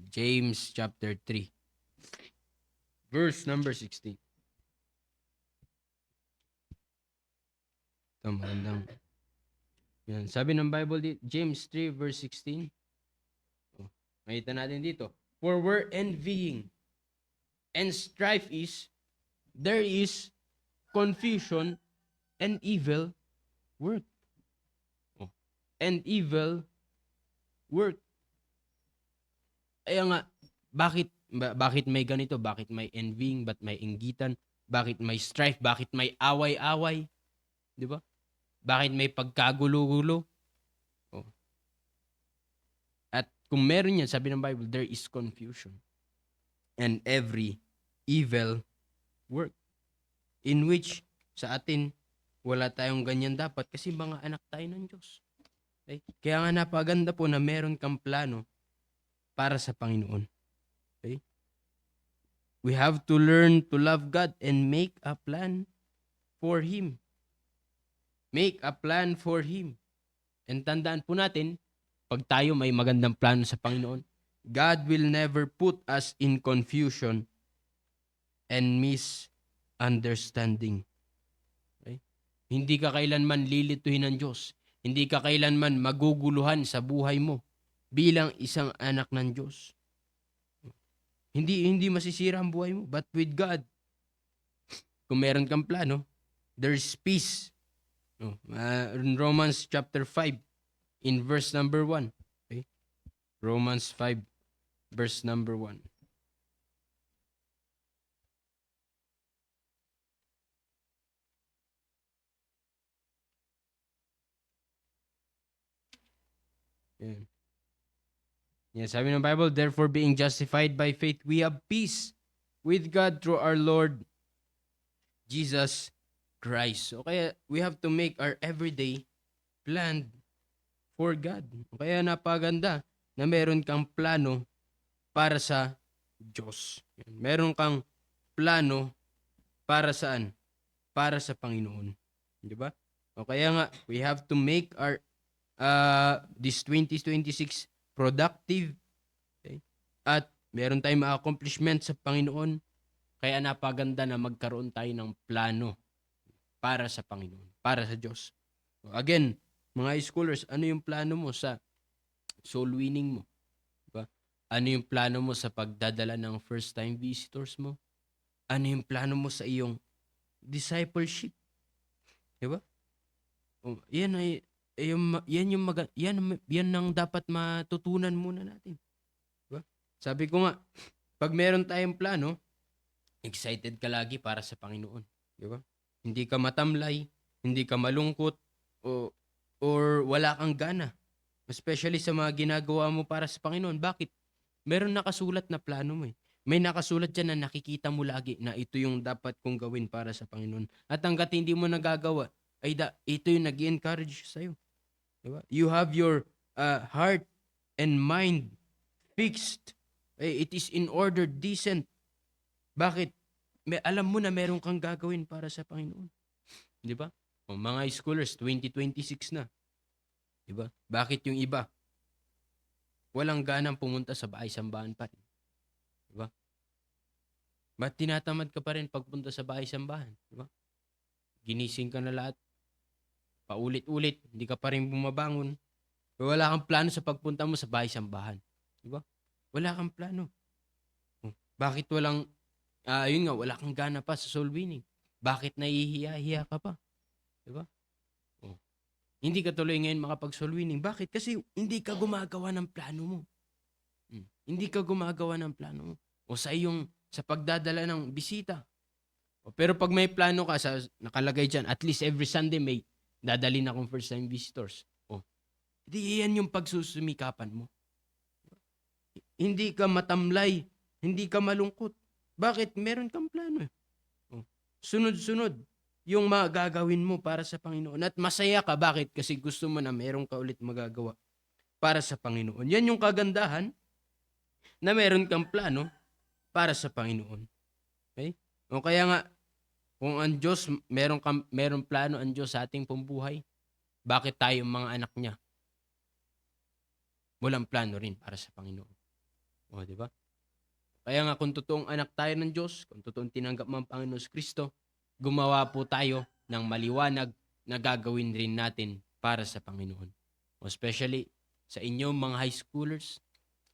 James chapter 3. Verse number 16. Ito Yan. Sabi ng Bible dito, James 3 verse 16. Oh, makita natin dito. For where envying and strife is, there is confusion and evil work. Oh, and evil work. Kaya nga, bakit may ganito? Bakit may envying? Bakit may inggitan? Bakit may strife? Bakit may away-away? Di ba? Bakit may pagkagulo-gulo? Oh. At kung meron yan, sabi ng Bible, there is confusion and every evil work. In which, sa atin, wala tayong ganyan dapat kasi mga anak tayo ng Diyos. Okay? Kaya nga napaganda po na meron kang plano para sa Panginoon. Okay? We have to learn to love God and make a plan for Him. Make a plan for Him. And tandaan po natin, pag tayo may magandang plano sa Panginoon, God will never put us in confusion and misunderstanding. Okay? Hindi ka kailanman lilituhin ng Diyos. Hindi ka kailanman maguguluhan sa buhay mo bilang isang anak ng Diyos. Hindi masisira ang buhay mo. But with God, kung meron kang plano, there's peace. In Romans chapter 5, in verse number 1. Okay? Romans 5, verse number 1. Yan. Yan, sabi ng Bible, therefore being justified by faith, we have peace with God through our Lord Jesus Christ. So kaya we have to make our everyday plan for God. Kaya napaganda na meron kang plano para sa Diyos. Meron kang plano para saan? Para sa Panginoon. Di ba? O kaya nga, we have to make our this 2026 productive. Okay? At meron tayong mga accomplishment sa Panginoon. Kaya napaganda na magkaroon tayo ng plano para sa Panginoon, para sa Diyos. So again, mga schoolers, ano yung plano mo sa soul winning mo? Diba? Ano yung plano mo sa pagdadala ng first time visitors mo? Ano yung plano mo sa iyong discipleship? Diba? Yan ay yan ang dapat matutunan muna natin. Diba? Sabi ko nga, pag meron tayong plano, excited ka lagi para sa Panginoon. Diba? Hindi ka matamlay, hindi ka malungkot, or wala kang gana. Especially sa mga ginagawa mo para sa Panginoon. Bakit? Meron nakasulat na plano mo eh. May nakasulat dyan na nakikita mo lagi na ito yung dapat kong gawin para sa Panginoon. At hanggat hindi mo nagagawa, ay ito yung nag-encourage sa'yo. Diba? You have your heart and mind fixed. It is in order, decent. Bakit? Alam mo na meron kang gagawin para sa Panginoon. Di ba? O mga scholars, 2026 na. Di ba? Bakit yung iba? Walang ganang pumunta sa bahay-sambahan pa rin. Di ba? Ba't tinatamad ka pa rin pagpunta sa bahay-sambahan? Di ba? Ginising ka na lahat. Paulit-ulit. Hindi ka pa rin bumabangon. Wala kang plano sa pagpunta mo sa bahay-sambahan. Di ba? Wala kang plano. Bakit walang yun nga, wala kang gana pa sa soul winning. Bakit nahihiya-hiya ka pa? Diba? Hindi ka tuloy ngayon makapag-soul winning. Bakit? Kasi hindi ka gumagawa ng plano mo. Hindi ka gumagawa ng plano mo. O sa pagdadala ng bisita. Pero pag may plano ka, nakalagay dyan, at least every Sunday may dadalhin akong first time visitors. Hindi yan yung pagsusumikapan mo. Hindi ka matamlay. Hindi ka malungkot. Bakit? Meron kang plano. Sunod-sunod yung magagawin mo para sa Panginoon. At masaya ka. Bakit? Kasi gusto mo na meron ka ulit magagawa para sa Panginoon. Yan yung kagandahan na meron kang plano para sa Panginoon. Okay? O kaya nga, kung ang Diyos, meron plano ang Diyos sa ating pambuhay, bakit tayo mga anak niya? Walang plano rin para sa Panginoon. O, di ba? Kaya nga kung totoong anak tayo ng Diyos, kung totoong tinanggap mo ang Panginoon Kristo, gumawa po tayo ng maliwanag na gagawin rin natin para sa Panginoon. Especially sa inyong mga high schoolers,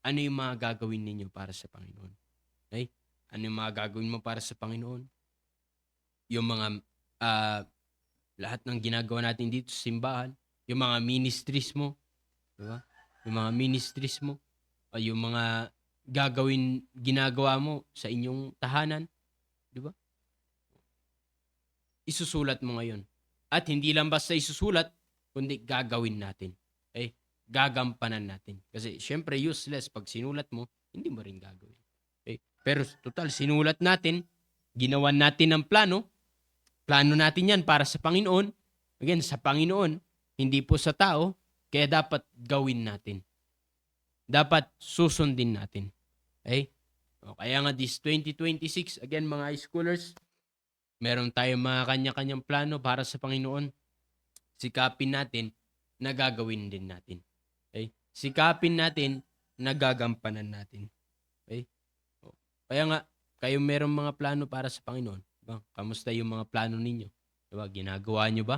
ano yung mga gagawin ninyo para sa Panginoon? Okay? Ano yung mga gagawin mo para sa Panginoon? Yung mga lahat ng ginagawa natin dito sa simbahan, yung mga ministries mo, di ba? Yung mga ministries mo, o yung mga ginagawa mo sa inyong tahanan, di ba? Isusulat mo ngayon. At hindi lang basta isusulat, kundi gagawin natin. Okay? Gagampanan natin. Kasi syempre useless pag sinulat mo, hindi mo rin gagawin. Okay? Pero total, sinulat natin, ginawan natin ng plano natin yan para sa Panginoon. Again, sa Panginoon, hindi po sa tao, kaya dapat gawin natin. Dapat susundin natin. Okay? O, kaya nga this 2026, again mga high schoolers, meron tayong mga kanya-kanyang plano para sa Panginoon. Sikapin natin na gagawin din natin. Okay? Sikapin natin na gagampanan natin. Okay? O, kaya nga, kayo merong mga plano para sa Panginoon. Diba? Kamusta yung mga plano ninyo? Diba? Ginagawa nyo ba?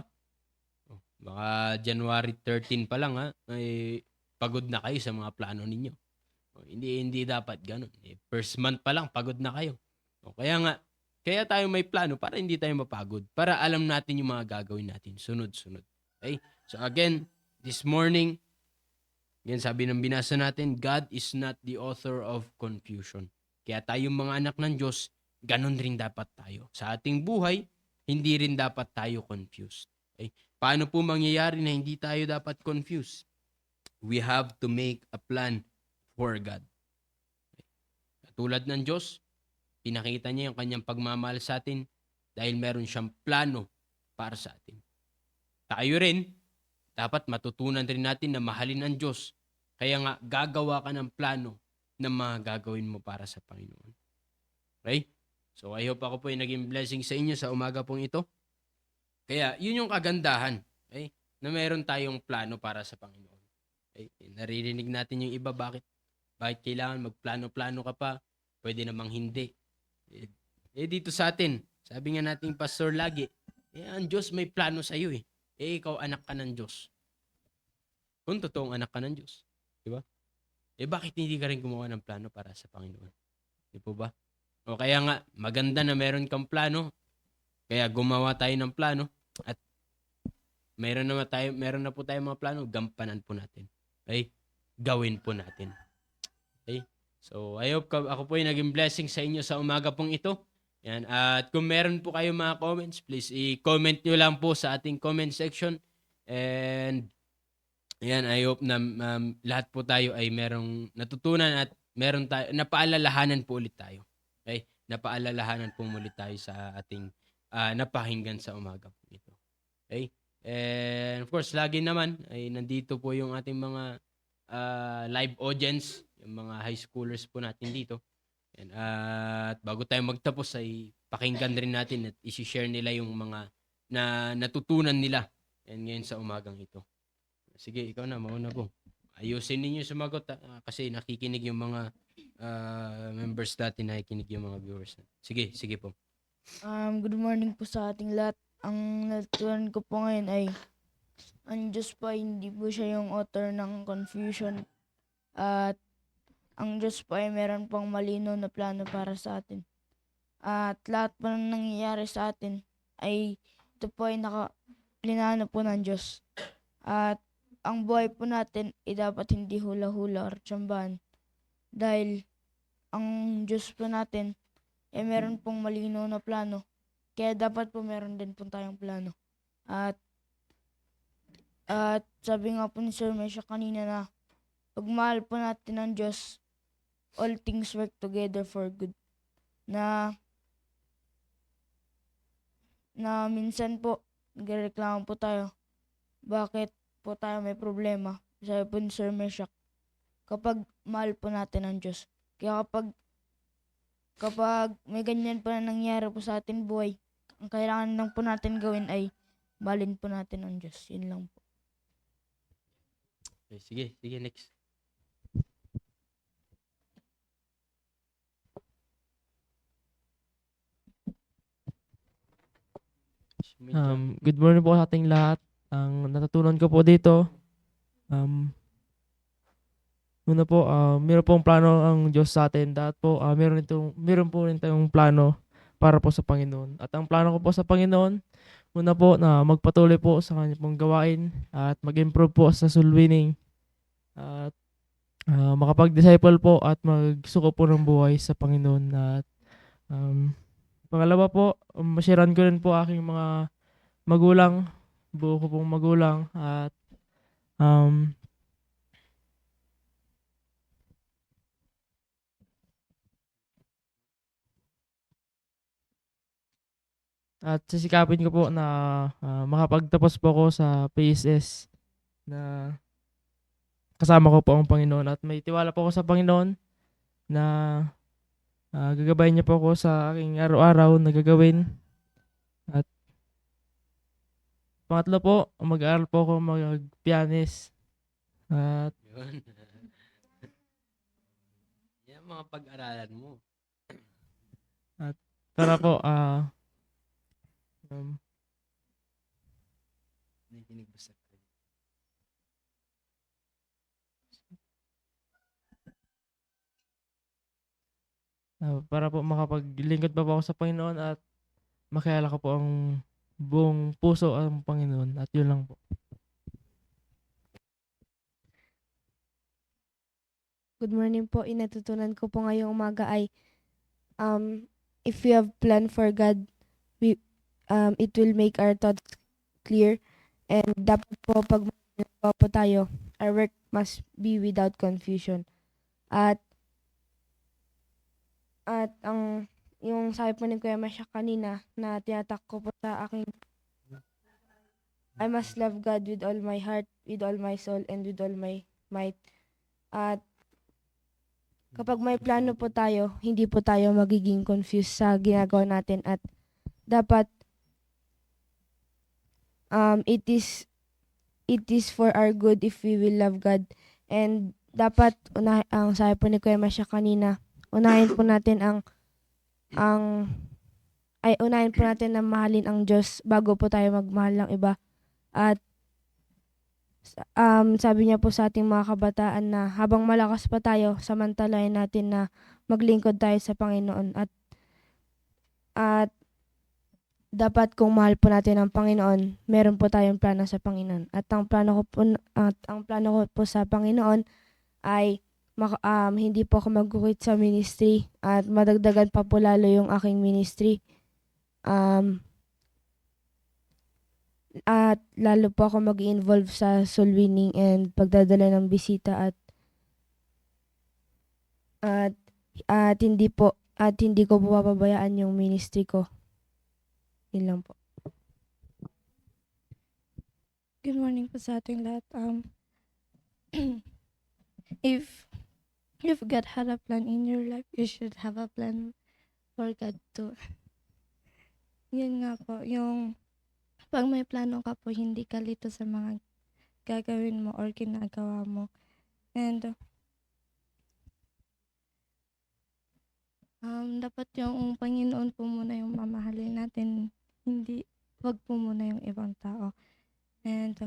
O, baka January 13 pa lang ay pagod na kayo sa mga plano ninyo. O, hindi dapat ganun. First month pa lang, pagod na kayo. O, kaya tayo may plano para hindi tayo mapagod. Para alam natin yung mga gagawin natin. Sunod-sunod. Okay? So again, this morning, again, sabi ng binasa natin, God is not the author of confusion. Kaya tayong mga anak ng Diyos, ganun rin dapat tayo. Sa ating buhay, hindi rin dapat tayo confused. Okay? Paano po mangyayari na hindi tayo dapat confused? We have to make a plan for God. Okay? Katulad ng Diyos, pinakita niya yung kanyang pagmamahal sa atin dahil meron siyang plano para sa atin. Tayo rin, dapat matutunan rin natin na mahalin ang Diyos. Kaya nga, gagawa ka ng plano na mga gagawin mo para sa Panginoon. Okay? So, I hope ako po ay naging blessing sa inyo sa umaga pong ito. Kaya, yun yung kagandahan. Okay? Na meron tayong plano para sa Panginoon. Okay? Naririnig natin yung iba, bakit kailangan magplano-plano ka pa? Pwede namang hindi. Dito sa atin, sabi nga nating pastor lagi, ang Diyos may plano sa iyo . Ikaw anak ka ng Diyos. Kung totoong anak ka ng Diyos. Di ba? Bakit hindi ka rin gumawa ng plano para sa Panginoon? Di po ba? O kaya nga, maganda na meron kang plano. Kaya gumawa tayo ng plano. At meron na po tayo mga plano, gampanan po natin. Okay? Gawin po natin. Okay? So, I hope ako po ay naging blessing sa inyo sa umaga pong ito. Yan. At kung meron po kayo mga comments, please i-comment nyo lang po sa ating comment section. And yan, I hope na lahat po tayo ay merong natutunan at meron tayo, napaalalahanan po ulit tayo. Okay? Napaalalahanan po ulit tayo sa ating napakinggan sa umaga po ito. Okay? And of course, lagi naman ay nandito po yung ating mga live audience, yung mga high schoolers po natin dito. At bago tayo magtapos ay pakinggan rin natin at isi-share nila yung mga na natutunan nila ngayon sa umagang ito. Sige, ikaw na, mauna po. Ayusin ninyo sumagot kasi nakikinig yung mga members natin, nakikinig yung mga viewers. Sige po. Good morning po sa ating lahat. Ang natutunan ko po ngayon ay ang Diyos po ay hindi po siya yung author ng confusion. At ang Diyos po ay meron pong malinaw na plano para sa atin. At lahat po ng nangyayari sa atin ay ito po ay nakaplinano po ng Diyos. At ang buhay po natin ay dapat hindi hula-hula or tsambahan. Dahil ang Diyos po natin ay meron pong malinaw na plano. Kaya dapat po meron din po tayong plano. At sabi nga po ni Sir Mesha kanina na pagmahal po natin ng Diyos, all things work together for good. Na minsan po, nagreklamo po tayo. Bakit po tayo may problema? Sabi po ni Sir Mesha, kapag mahal po natin ang Diyos. Kaya kapag may ganyan po na nangyari po sa ating buhay, ang kailangan lang po natin gawin ay mahalin po natin ang Diyos. Yun lang po. Okay, sige, next. Good morning po sa ating lahat. ang natutunan ko po dito, una po, meron pong plano ang Diyos sa atin. Dapat po, meron po rin tayong plano para po sa Panginoon. At ang plano ko po sa Panginoon, una po na magpatuloy po sa kanya pong gawain at mag-improve po sa soul winning. At makapag-disciple po at magsuko po ng buhay sa Panginoon. At pangalawa po, masyaran ko rin po aking mga magulang, buo ko pong magulang. At sisikapin ko po na makapagtapos po ako sa PSS na kasama ko po ang Panginoon. At may tiwala po ako sa Panginoon na gagabayan niya po ako sa aking araw-araw na gagawin. At pangatlo po, mag-aaral po ako mag-pianist. At Yun. Yan mga pag-aralan mo. para po, Nakikinig ba sa para po makapaglingkod pa po ako sa Panginoon at makilala ko po ang buong puso ang Panginoon. At yun lang po. Good morning po. Inatutunan ko po ngayong umaga ay if we have plan for God, it will make our thoughts clear. And dapat po pag magawa po tayo, our work must be without confusion. At ang yung sabi po ni Kuya Masya kanina na tinatak ko po sa aking I must love God with all my heart, with all my soul, and with all my might. At kapag may plano po tayo, hindi po tayo magiging confused sa ginagawa natin at dapat it is for our good if we will love God. And dapat ang sabi po ni Kuya Masya kanina, unahin po natin unahin po natin na mahalin ang Diyos bago po tayo magmahal ng iba. At sabi niya po sa ating mga kabataan na habang malakas pa tayo, samantalahin natin na maglingkod tayo sa Panginoon. At dapat kung mahal po natin ang Panginoon, meron po tayong plano sa Panginoon. At ang plano ko po sa Panginoon ay hindi po ako mag-quit sa ministry at madagdagan pa po lalo yung aking ministry. At lalo po ako mag-involve sa soul winning and pagdadala ng bisita at hindi ko po papabayaan yung ministry ko. Yun lang po. Good morning po sa ating lahat. If God had a plan in your life, you should have a plan for God too. Yun nga po, yung pag may plano ka po, hindi ka lito sa mga gagawin mo or ginagawa mo. And dapat yung Panginoon po muna yung mamahalin natin, wag po muna yung ibang tao. And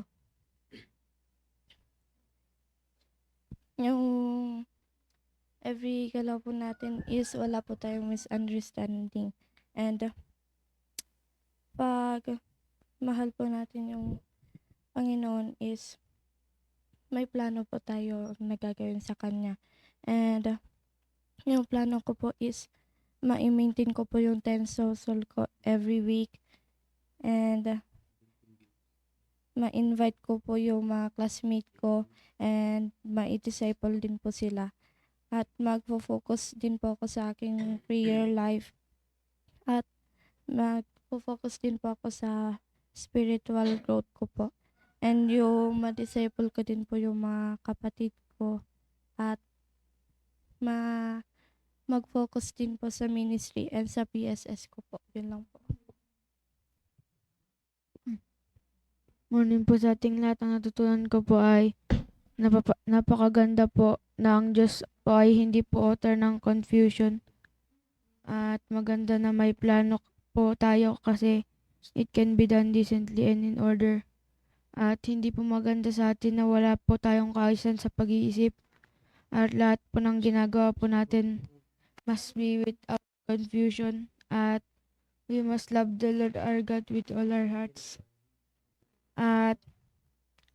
yung every galaw po natin is wala po tayong misunderstanding. And pag mahal po natin yung Panginoon is may plano po tayo na gagawin sa Kanya. And yung plano ko po is ma-maintain ko po yung 10 soul ko every week. And ma-invite ko po yung mga classmate ko and ma-disciple din po sila. At magfo-focus din po ako sa aking prayer life. At magfo-focus din po ako sa spiritual growth ko po. And yung ma-disciple ko din po yung mga kapatid ko. At mag-focus din po sa ministry and sa PSS ko po. Yun lang po. Morning po sa ating lahat. Ang natutunan ko po ay napakaganda po na ang Diyos po ay hindi po author ng confusion. At maganda na may plano po tayo kasi it can be done decently and in order. At hindi po maganda sa atin na wala po tayong kaayusan sa pag-iisip. At lahat po ng ginagawa po natin must be without confusion. At we must love the Lord our God with all our hearts. At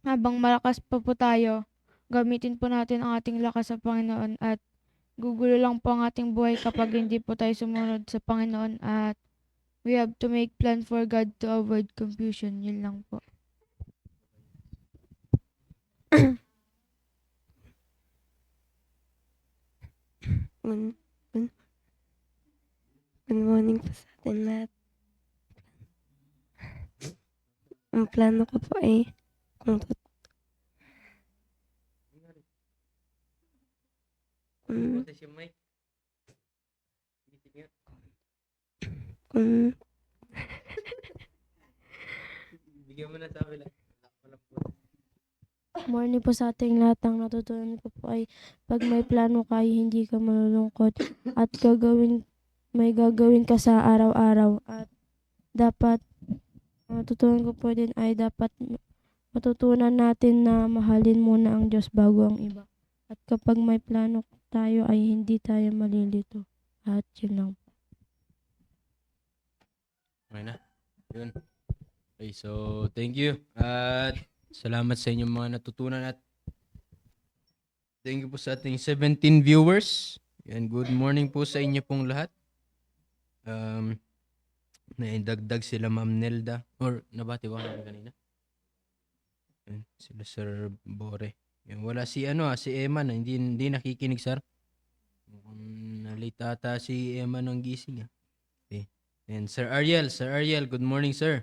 habang malakas pa po tayo, gamitin po natin ang ating lakas sa Panginoon at gugulo lang po ang ating buhay kapag hindi po tayo sumunod sa Panginoon at we have to make plan for God to avoid confusion. Yun lang po. Good, good, good morning po sa atin lahat. Ang plano ko po ay kung tut- kung, kung Bigyan mo na sa akin. Morning po sa ating lahat. Ang natutunan ko po ay pag may plano ka ay hindi ka malulungkot at may gagawin ka sa araw-araw at dapat natutunan ko po din ay dapat matutunan natin na mahalin muna ang Diyos bago ang iba. At kapag may plano tayo ay hindi tayo malilito. At yun lang. Okay na. Yun. Okay, so thank you. At salamat sa inyong mga natutunan at thank you po sa ating 17 viewers. And good morning po sa inyo pong lahat. Naidagdag sila Ma'am Nelda or nabati ba kami kanina? Yan, sila Sir Bore. Yan, wala si si Emma na hindi nakikinig, sir. Nalate ata si Emma ng gising. Okay. And Sir Ariel, good morning, sir.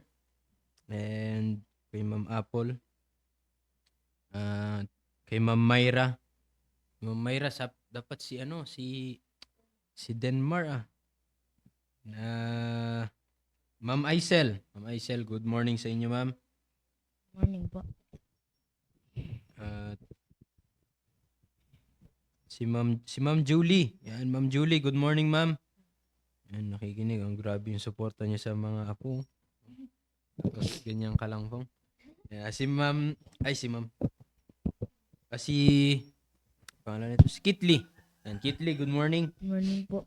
And kay Ma'am Apple. Kay Ma'am Myra. Ma'am Myra, dapat si Denmar Ma'am Aisel, good morning sa inyo, ma'am. Morning po. At si Ma'am Julie. Yan, Ma'am Julie, good morning, ma'am. Yan, nakikinig. Ang grabe yung suporta niya sa mga apo. Tapos ganyan ka lang pong. Yan, si pangalan nito, si Kitly. Yan, Kitly, good morning. Morning po.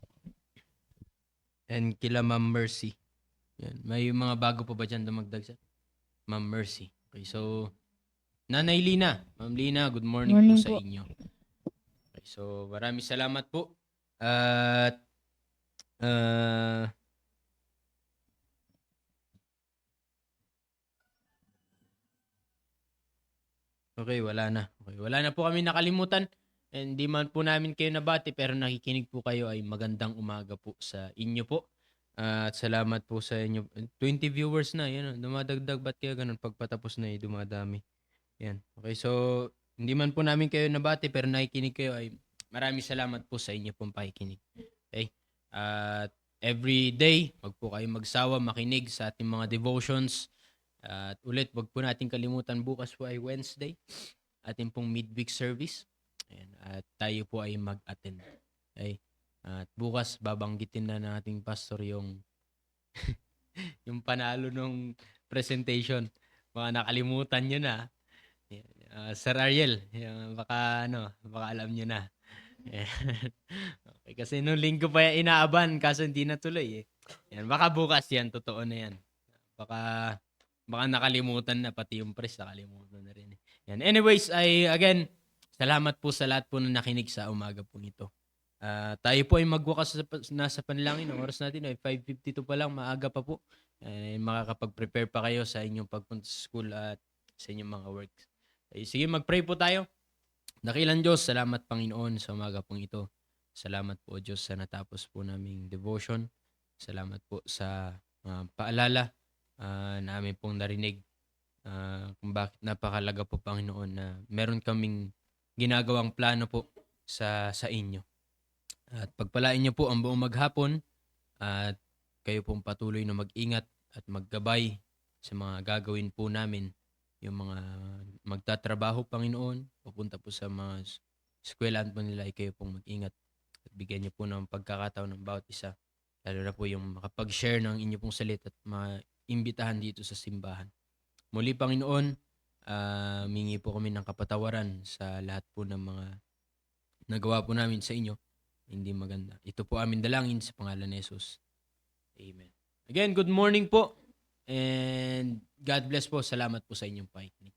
And kila Ma'am Mercy. Yan, may mga bago pa ba dyan dumagdag sa Ma'am Mercy? Okay, so Nanay Lina. Ma'am Lina, good morning, Morning po sa po. inyo. Okay, so maraming salamat po. At okay, wala na. Okay, wala na po kami nakalimutan. And di man po namin kayo nabati pero nakikinig po kayo ay magandang umaga po sa inyo po. At salamat po sa inyo. 20 viewers na. Yan, dumadagdag. Ba't kaya ganun? Pagpatapos na dumadami. Yan. Okay, so hindi man po namin kayo nabati pero nakikinig kayo ay maraming salamat po sa inyo pong pakikinig. Okay? At every day, wag po kayo magsawa makinig sa ating mga devotions. At ulit, wag po natin kalimutan bukas po ay Wednesday. Ating pong midweek service. Ayan, at tayo po ay mag-attend. Okay? At bukas babanggitin na nating pastor yung yung panalo nung presentation. Baka nakalimutan nyo na. Sir Ariel, baka alam nyo na. Okay, kasi nung linggo pa yan inaaban kaso hindi natuloy eh. Yan, baka bukas yan, totoo na yan. Baka nakalimutan na, pati yung press nakalimutan na rin. Yan. Anyways, again, salamat po sa lahat po na nakinig sa umaga po ito. Tayo po ay magwakas na sa panalangin. Ang oras natin ay 5:52 pa lang, maaga pa po. Makakapag-prepare pa kayo sa inyong pagpunta sa school at sa inyong mga works. Sige, mag-pray po tayo. Dakilang Diyos, salamat Panginoon sa umaga pong ito. Salamat po Diyos sa natapos po naming devotion. Salamat po sa paalala na amin pong narinig kung bakit napakalaga po Panginoon na meron kaming ginagawang plano po sa inyo. At pagpalain niyo po ang buong maghapon at kayo pong patuloy na mag-ingat at maggabay sa mga gagawin po namin. Yung mga magtatrabaho Panginoon, pupunta po sa mga eskwelahan po nila ay kayo pong mag-ingat at bigyan niyo po ng pagkakataon ng bawat isa. Lalo na po yung makapag-share ng inyo pong salita at maimbitahan dito sa simbahan. Muli Panginoon, Mingi po kami ng kapatawaran sa lahat po ng mga nagawa po namin sa inyo. Hindi maganda. Ito po amin dalangin sa pangalan ni Jesus. Amen. Again, good morning po. And God bless po. Salamat po sa inyong pakikinig.